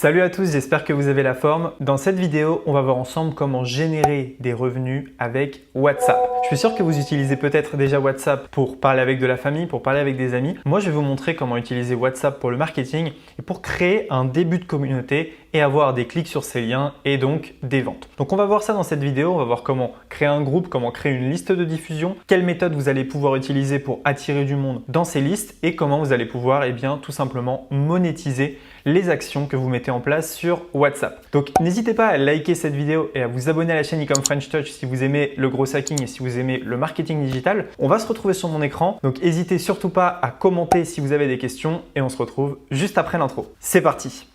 Salut à tous, j'espère que vous avez la forme. Dans cette vidéo, on va voir ensemble comment générer des revenus avec WhatsApp. Je suis sûr que vous utilisez peut-être déjà WhatsApp pour parler avec de la famille, pour parler avec des amis. Moi, je vais vous montrer comment utiliser WhatsApp pour le marketing et pour créer un début de communauté et avoir des clics sur ces liens et donc des ventes. Donc on va voir ça dans cette vidéo, on va voir comment créer un groupe, comment créer une liste de diffusion, quelles méthodes vous allez pouvoir utiliser pour attirer du monde dans ces listes et comment vous allez pouvoir tout simplement monétiser les actions que vous mettez en place sur WhatsApp. Donc n'hésitez pas à liker cette vidéo et à vous abonner à la chaîne Ecom French Touch si vous aimez le gros hacking et si vous aimez le marketing digital. On va se retrouver sur mon écran, donc n'hésitez surtout pas à commenter si vous avez des questions et on se retrouve juste après l'intro. C'est parti!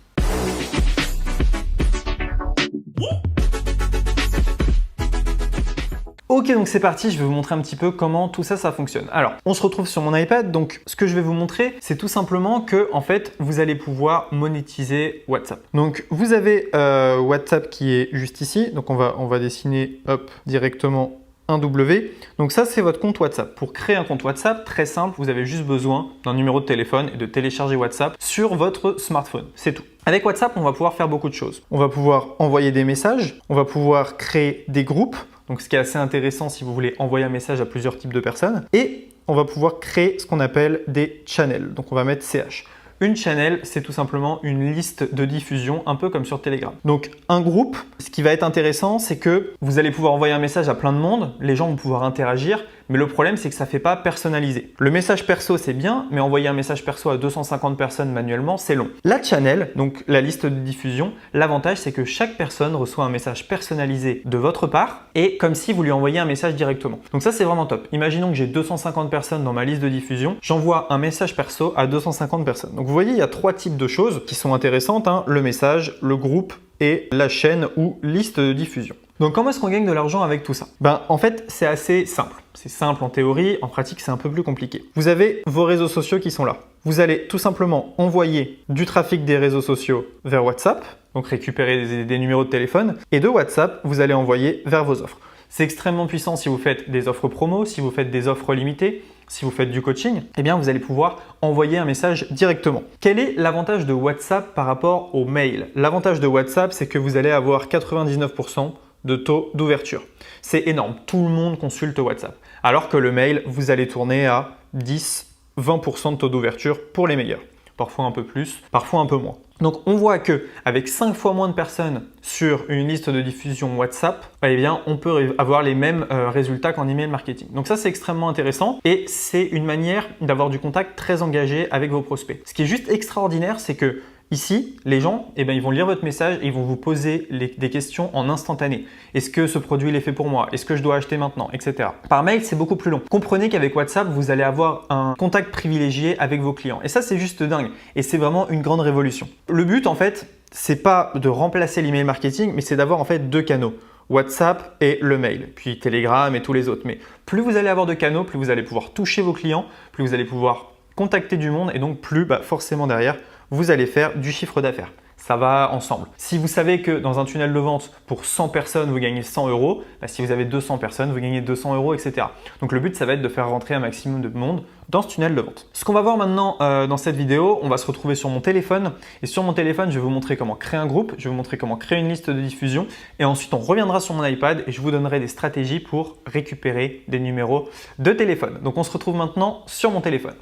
Ok, donc c'est parti, je vais vous montrer un petit peu comment tout ça fonctionne. Alors, on se retrouve sur mon iPad, donc ce que je vais vous montrer, c'est tout simplement que, en fait, vous allez pouvoir monétiser WhatsApp. Donc, vous avez WhatsApp qui est juste ici, donc on va dessiner, hop, directement un W. Donc ça, c'est votre compte WhatsApp. Pour créer un compte WhatsApp, très simple, vous avez juste besoin d'un numéro de téléphone et de télécharger WhatsApp sur votre smartphone. C'est tout. Avec WhatsApp, on va pouvoir faire beaucoup de choses. On va pouvoir envoyer des messages, on va pouvoir créer des groupes, donc ce qui est assez intéressant si vous voulez envoyer un message à plusieurs types de personnes, et on va pouvoir créer ce qu'on appelle des channels. Donc on va mettre CH. Une channel, c'est tout simplement une liste de diffusion, un peu comme sur Telegram. Donc un groupe, ce qui va être intéressant, c'est que vous allez pouvoir envoyer un message à plein de monde, les gens vont pouvoir interagir, mais le problème, c'est que ça ne fait pas personnalisé. Le message perso, c'est bien, mais envoyer un message perso à 250 personnes manuellement, c'est long. La channel, donc la liste de diffusion, l'avantage, c'est que chaque personne reçoit un message personnalisé de votre part et comme si vous lui envoyiez un message directement. Donc ça, c'est vraiment top. Imaginons que j'ai 250 personnes dans ma liste de diffusion, j'envoie un message perso à 250 personnes. Donc vous voyez, il y a trois types de choses qui sont intéressantes, hein, le message, le groupe et la chaîne ou liste de diffusion. Donc comment est-ce qu'on gagne de l'argent avec tout ça? En fait, c'est assez simple. C'est simple en théorie, en pratique, c'est un peu plus compliqué. Vous avez vos réseaux sociaux qui sont là. Vous allez tout simplement envoyer du trafic des réseaux sociaux vers WhatsApp, donc récupérer des numéros de téléphone, et de WhatsApp, vous allez envoyer vers vos offres. C'est extrêmement puissant si vous faites des offres promo, si vous faites des offres limitées, si vous faites du coaching, eh bien vous allez pouvoir envoyer un message directement. Quel est l'avantage de WhatsApp par rapport au mail? L'avantage de WhatsApp, c'est que vous allez avoir 99% de taux d'ouverture. C'est énorme, tout le monde consulte WhatsApp. Alors que le mail, vous allez tourner à 10-20% de taux d'ouverture pour les meilleurs. Parfois un peu plus, parfois un peu moins. Donc on voit que avec 5 fois moins de personnes sur une liste de diffusion WhatsApp, eh bien on peut avoir les mêmes résultats qu'en email marketing. Donc ça, c'est extrêmement intéressant et c'est une manière d'avoir du contact très engagé avec vos prospects. Ce qui est juste extraordinaire, c'est que ici, les gens, ils vont lire votre message et ils vont vous poser des questions en instantané. Est-ce que ce produit est fait pour moi? Est-ce que je dois acheter maintenant? Etc. Par mail, c'est beaucoup plus long. Comprenez qu'avec WhatsApp, vous allez avoir un contact privilégié avec vos clients. Et ça, c'est juste dingue. Et c'est vraiment une grande révolution. Le but, en fait, c'est pas de remplacer l'email marketing, mais c'est d'avoir en fait deux canaux. WhatsApp et le mail, puis Telegram et tous les autres. Mais plus vous allez avoir de canaux, plus vous allez pouvoir toucher vos clients, plus vous allez pouvoir contacter du monde et donc plus forcément derrière, vous allez faire du chiffre d'affaires. Ça va ensemble. Si vous savez que dans un tunnel de vente, pour 100 personnes, vous gagnez 100 euros, si vous avez 200 personnes, vous gagnez 200 euros, etc. Donc le but, ça va être de faire rentrer un maximum de monde dans ce tunnel de vente. Ce qu'on va voir maintenant dans cette vidéo, on va se retrouver sur mon téléphone. Et sur mon téléphone, je vais vous montrer comment créer un groupe, je vais vous montrer comment créer une liste de diffusion. Et ensuite, on reviendra sur mon iPad et je vous donnerai des stratégies pour récupérer des numéros de téléphone. Donc on se retrouve maintenant sur mon téléphone.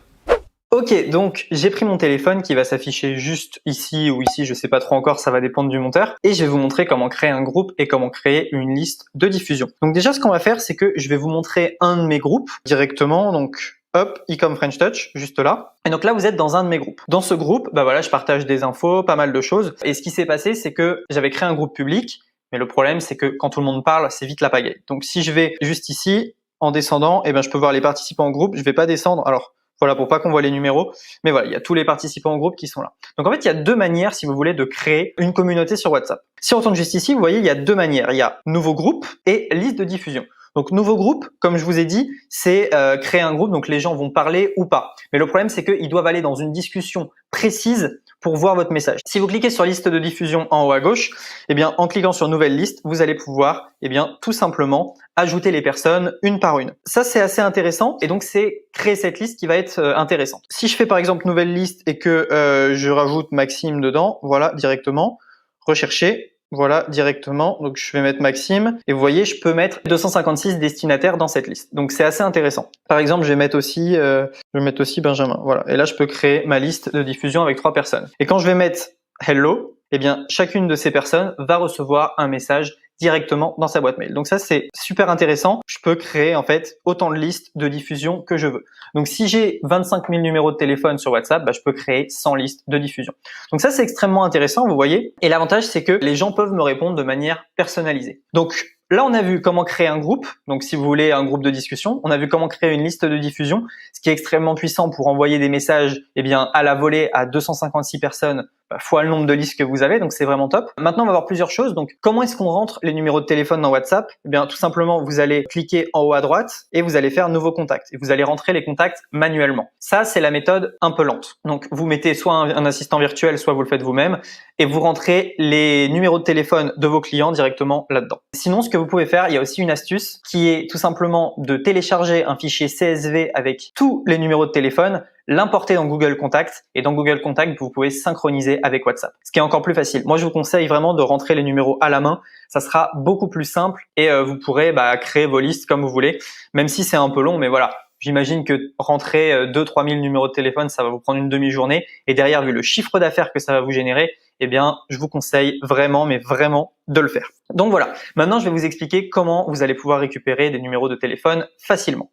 Ok, donc j'ai pris mon téléphone qui va s'afficher juste ici ou ici, je sais pas trop encore, ça va dépendre du monteur. Et je vais vous montrer comment créer un groupe et comment créer une liste de diffusion. Donc déjà, ce qu'on va faire, c'est que je vais vous montrer un de mes groupes directement. Donc hop, Ecom French Touch, juste là. Et donc là, vous êtes dans un de mes groupes. Dans ce groupe, je partage des infos, pas mal de choses. Et ce qui s'est passé, c'est que j'avais créé un groupe public. Mais le problème, c'est que quand tout le monde parle, c'est vite la pagaille. Donc si je vais juste ici, en descendant, je peux voir les participants en groupe. Je vais pas descendre. Alors, voilà, pour pas qu'on voit les numéros. Mais voilà, il y a tous les participants au groupe qui sont là. Donc en fait, il y a deux manières, si vous voulez, de créer une communauté sur WhatsApp. Si on retourne juste ici, vous voyez, il y a deux manières. Il y a nouveau groupe et liste de diffusion. Donc nouveau groupe, comme je vous ai dit, c'est créer un groupe, donc les gens vont parler ou pas. Mais le problème, c'est qu'ils doivent aller dans une discussion précise pour voir votre message. Si vous cliquez sur liste de diffusion en haut à gauche, eh bien, en cliquant sur nouvelle liste, vous allez pouvoir, eh bien, tout simplement ajouter les personnes une par une. Ça, c'est assez intéressant et donc c'est créer cette liste qui va être intéressante. Si je fais par exemple nouvelle liste et que je rajoute Maxime dedans, voilà, directement, rechercher. Voilà, directement. Donc, je vais mettre Maxime. Et vous voyez, je peux mettre 256 destinataires dans cette liste. Donc, c'est assez intéressant. Par exemple, je vais mettre aussi Benjamin. Voilà. Et là, je peux créer ma liste de diffusion avec 3 personnes. Et quand je vais mettre Hello, eh bien, chacune de ces personnes va recevoir un message directement dans sa boîte mail. Donc ça, c'est super intéressant. Je peux créer en fait autant de listes de diffusion que je veux. Donc si j'ai 25 000 numéros de téléphone sur WhatsApp, je peux créer 100 listes de diffusion. Donc ça, c'est extrêmement intéressant, vous voyez. Et l'avantage, c'est que les gens peuvent me répondre de manière personnalisée. Donc là, on a vu comment créer un groupe. Donc si vous voulez un groupe de discussion, on a vu comment créer une liste de diffusion, ce qui est extrêmement puissant pour envoyer des messages à la volée à 256 personnes fois le nombre de listes que vous avez, donc c'est vraiment top. Maintenant, on va voir plusieurs choses. Donc, comment est-ce qu'on rentre les numéros de téléphone dans WhatsApp? Eh bien, tout simplement, vous allez cliquer en haut à droite et vous allez faire nouveau contact et vous allez rentrer les contacts manuellement. Ça, c'est la méthode un peu lente. Donc, vous mettez soit un assistant virtuel, soit vous le faites vous-même et vous rentrez les numéros de téléphone de vos clients directement là-dedans. Sinon, ce que vous pouvez faire, il y a aussi une astuce qui est tout simplement de télécharger un fichier CSV avec tous les numéros de téléphone, l'importer dans Google Contact et dans Google Contact, vous pouvez synchroniser avec WhatsApp. Ce qui est encore plus facile. Moi, je vous conseille vraiment de rentrer les numéros à la main. Ça sera beaucoup plus simple et vous pourrez créer vos listes comme vous voulez, même si c'est un peu long, mais voilà. J'imagine que rentrer 2-3 000 numéros de téléphone, ça va vous prendre une demi-journée. Et derrière, vu le chiffre d'affaires que ça va vous générer, eh bien, je vous conseille vraiment, mais vraiment de le faire. Donc voilà. Maintenant, je vais vous expliquer comment vous allez pouvoir récupérer des numéros de téléphone facilement.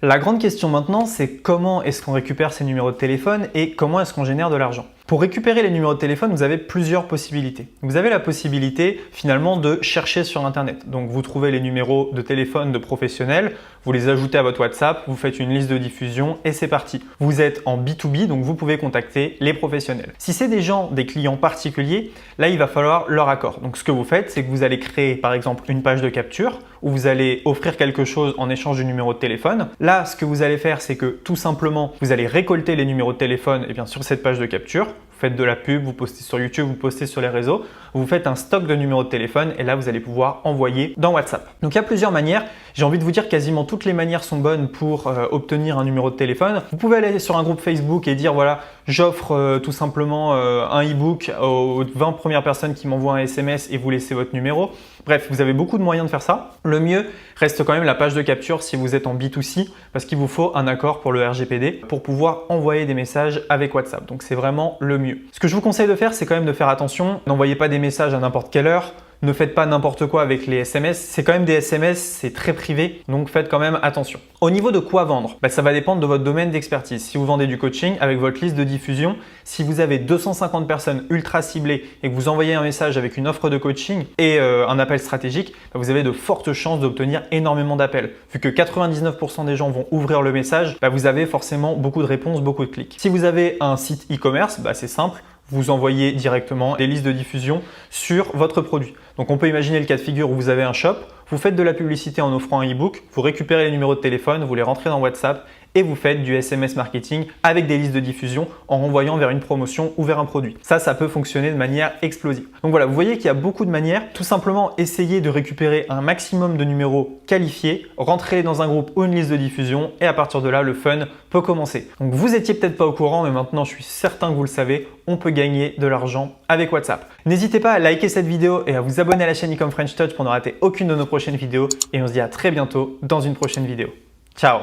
La grande question maintenant, c'est comment est-ce qu'on récupère ces numéros de téléphone et comment est-ce qu'on génère de l'argent. Pour récupérer les numéros de téléphone, vous avez plusieurs possibilités. Vous avez la possibilité finalement de chercher sur Internet. Donc vous trouvez les numéros de téléphone de professionnels, vous les ajoutez à votre WhatsApp, vous faites une liste de diffusion et c'est parti. Vous êtes en B2B, donc vous pouvez contacter les professionnels. Si c'est des clients particuliers, là il va falloir leur accord. Donc ce que vous faites, c'est que vous allez créer par exemple une page de capture où vous allez offrir quelque chose en échange du numéro de téléphone. Là, ce que vous allez faire, c'est que tout simplement, vous allez récolter les numéros de téléphone sur cette page de capture. Vous faites de la pub, vous postez sur YouTube, vous postez sur les réseaux, vous faites un stock de numéros de téléphone et là, vous allez pouvoir envoyer dans WhatsApp. Donc, il y a plusieurs manières. J'ai envie de vous dire quasiment toutes les manières sont bonnes pour obtenir un numéro de téléphone. Vous pouvez aller sur un groupe Facebook et dire voilà, j'offre tout simplement un e-book aux 20 premières personnes qui m'envoient un SMS et vous laissez votre numéro. Bref, vous avez beaucoup de moyens de faire ça. Le mieux reste quand même la page de capture si vous êtes en B2C parce qu'il vous faut un accord pour le RGPD pour pouvoir envoyer des messages avec WhatsApp. Donc, c'est vraiment le mieux. Ce que je vous conseille de faire, c'est quand même de faire attention. N'envoyez pas des messages à n'importe quelle heure. Ne faites pas n'importe quoi avec les SMS. C'est quand même des SMS, c'est très privé. Donc, faites quand même attention. Au niveau de quoi vendre, ça va dépendre de votre domaine d'expertise. Si vous vendez du coaching avec votre liste de diffusion, si vous avez 250 personnes ultra ciblées et que vous envoyez un message avec une offre de coaching et un appel stratégique, vous avez de fortes chances d'obtenir énormément d'appels. Vu que 99% des gens vont ouvrir le message, vous avez forcément beaucoup de réponses, beaucoup de clics. Si vous avez un site e-commerce, c'est simple. Vous envoyez directement des listes de diffusion sur votre produit. Donc, on peut imaginer le cas de figure où vous avez un shop, vous faites de la publicité en offrant un e-book, vous récupérez les numéros de téléphone, vous les rentrez dans WhatsApp et vous faites du SMS marketing avec des listes de diffusion en renvoyant vers une promotion ou vers un produit. Ça peut fonctionner de manière explosive. Donc voilà, vous voyez qu'il y a beaucoup de manières. Tout simplement, essayez de récupérer un maximum de numéros qualifiés, rentrez dans un groupe ou une liste de diffusion et à partir de là, le fun peut commencer. Donc vous étiez peut-être pas au courant, mais maintenant je suis certain que vous le savez, on peut gagner de l'argent avec WhatsApp. N'hésitez pas à liker cette vidéo et à vous abonner à la chaîne Ecom French Touch pour ne rater aucune de nos prochaines vidéos et on se dit à très bientôt dans une prochaine vidéo. Ciao!